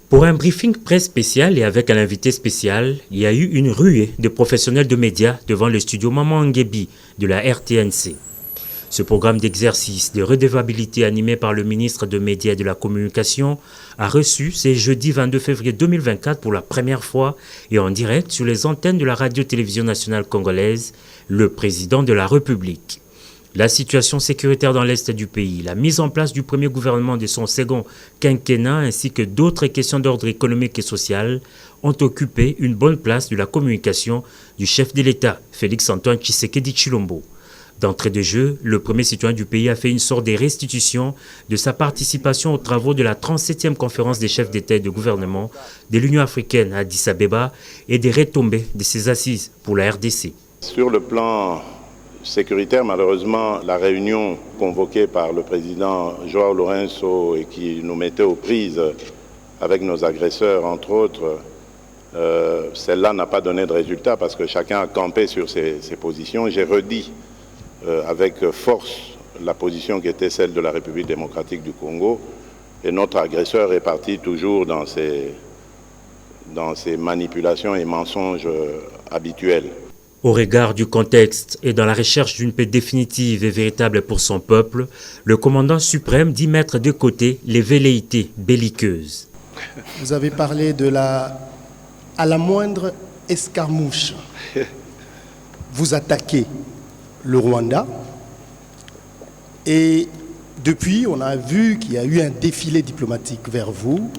Pour un briefing presse spécial et avec un invité spécial, il y a eu une ruée de professionnels de médias devant le studio Maman Nguebi de la RTNC. Ce programme d'exercice de redevabilité animé par le ministre des Médias et de la Communication a reçu ce jeudi 22 février 2024 pour la première fois et en direct sur les antennes de la Radio-Télévision nationale congolaise, le président de la République. La situation sécuritaire dans l'Est du pays, la mise en place du premier gouvernement de son second quinquennat ainsi que d'autres questions d'ordre économique et social ont occupé une bonne place de la communication du chef de l'État, Félix-Antoine Tshisekedi Tshilombo. D'entrée de jeu, le premier citoyen du pays a fait une sorte de restitution de sa participation aux travaux de la 37e conférence des chefs d'État et de gouvernement de l'Union africaine à Addis Abeba et des retombées de ses assises pour la RDC. Sur le plan sécuritaire, malheureusement, la réunion convoquée par le président João Lourenço et qui nous mettait aux prises avec nos agresseurs, entre autres, celle-là n'a pas donné de résultat parce que chacun a campé sur ses positions. J'ai redit avec force la position qui était celle de la République démocratique du Congo et notre agresseur est parti toujours dans ses manipulations et mensonges habituels. Au regard du contexte et dans la recherche d'une paix définitive et véritable pour son peuple, le commandant suprême dit mettre de côté les velléités belliqueuses. Vous avez parlé à la moindre escarmouche, vous attaquez le Rwanda et depuis on a vu qu'il y a eu un défilé diplomatique vers vous.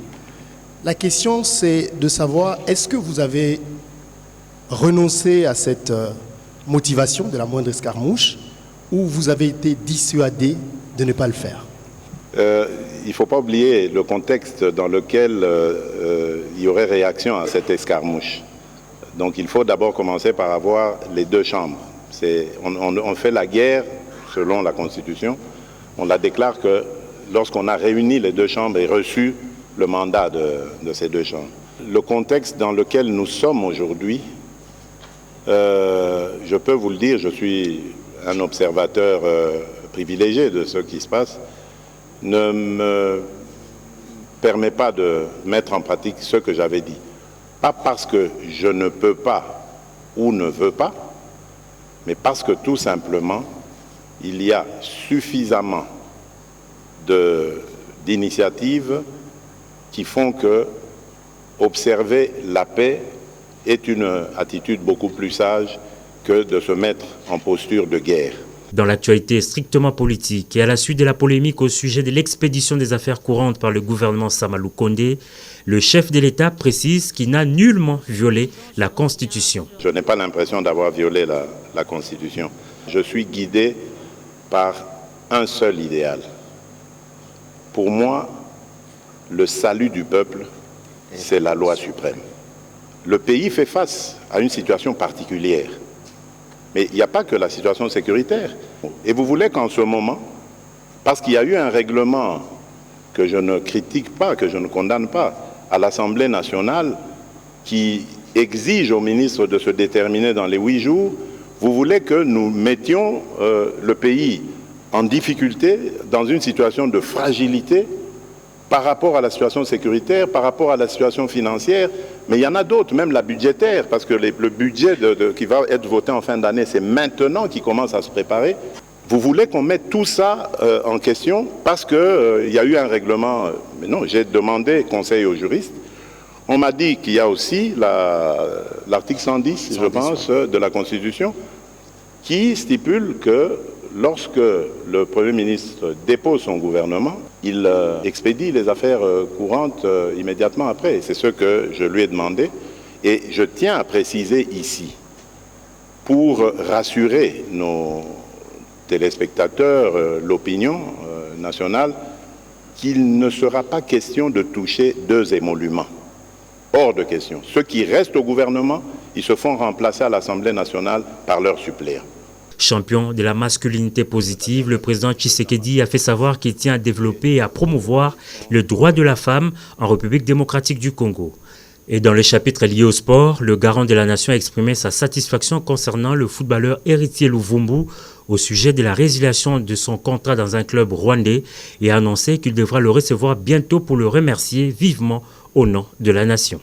La question c'est de savoir est-ce que vous avez renoncé à cette motivation de la moindre escarmouche ou vous avez été dissuadé de ne pas le faire? Il ne faut pas oublier le contexte dans lequel il y aurait réaction à cette escarmouche. Donc il faut d'abord commencer par avoir les deux chambres. On fait la guerre selon la Constitution. On la déclare que lorsqu'on a réuni les deux chambres et reçu le mandat de ces deux chambres. Le contexte dans lequel nous sommes aujourd'hui, je peux vous le dire, je suis un observateur privilégié de ce qui se passe, ne me permet pas de mettre en pratique ce que j'avais dit. Pas parce que je ne peux pas ou ne veux pas, mais parce que tout simplement, il y a suffisamment d'initiatives qui font que observer la paix est une attitude beaucoup plus sage que de se mettre en posture de guerre. Dans l'actualité strictement politique et à la suite de la polémique au sujet de l'expédition des affaires courantes par le gouvernement Samalou Kondé, le chef de l'État précise qu'il n'a nullement violé la Constitution. Je n'ai pas l'impression d'avoir violé la Constitution. Je suis guidé par un seul idéal. Pour moi, le salut du peuple, c'est la loi suprême. Le pays fait face à une situation particulière. Mais il n'y a pas que la situation sécuritaire. Et vous voulez qu'en ce moment, parce qu'il y a eu un règlement que je ne critique pas, que je ne condamne pas, à l'Assemblée nationale, qui exige au ministre de se déterminer dans les 8 jours, vous voulez que nous mettions le pays en difficulté, dans une situation de fragilité, par rapport à la situation sécuritaire, par rapport à la situation financière, mais il y en a d'autres, même la budgétaire, parce que le budget qui va être voté en fin d'année, c'est maintenant qu'il commence à se préparer. Vous voulez qu'on mette tout ça en question parce qu'il y a eu un règlement. Mais non, j'ai demandé conseil aux juristes. On m'a dit qu'il y a aussi l'article 110, je pense, de la Constitution, qui stipule que lorsque le Premier ministre dépose son gouvernement, il expédie les affaires courantes immédiatement après. C'est ce que je lui ai demandé. Et je tiens à préciser ici, pour rassurer nos téléspectateurs, l'opinion nationale, qu'il ne sera pas question de toucher 2 émoluments. Hors de question. Ceux qui restent au gouvernement, ils se font remplacer à l'Assemblée nationale par leurs suppléants. Champion de la masculinité positive, le président Tshisekedi a fait savoir qu'il tient à développer et à promouvoir le droit de la femme en République démocratique du Congo. Et dans le chapitre lié au sport, le garant de la nation a exprimé sa satisfaction concernant le footballeur Héritier Louvumbu au sujet de la résiliation de son contrat dans un club rwandais et a annoncé qu'il devra le recevoir bientôt pour le remercier vivement au nom de la nation.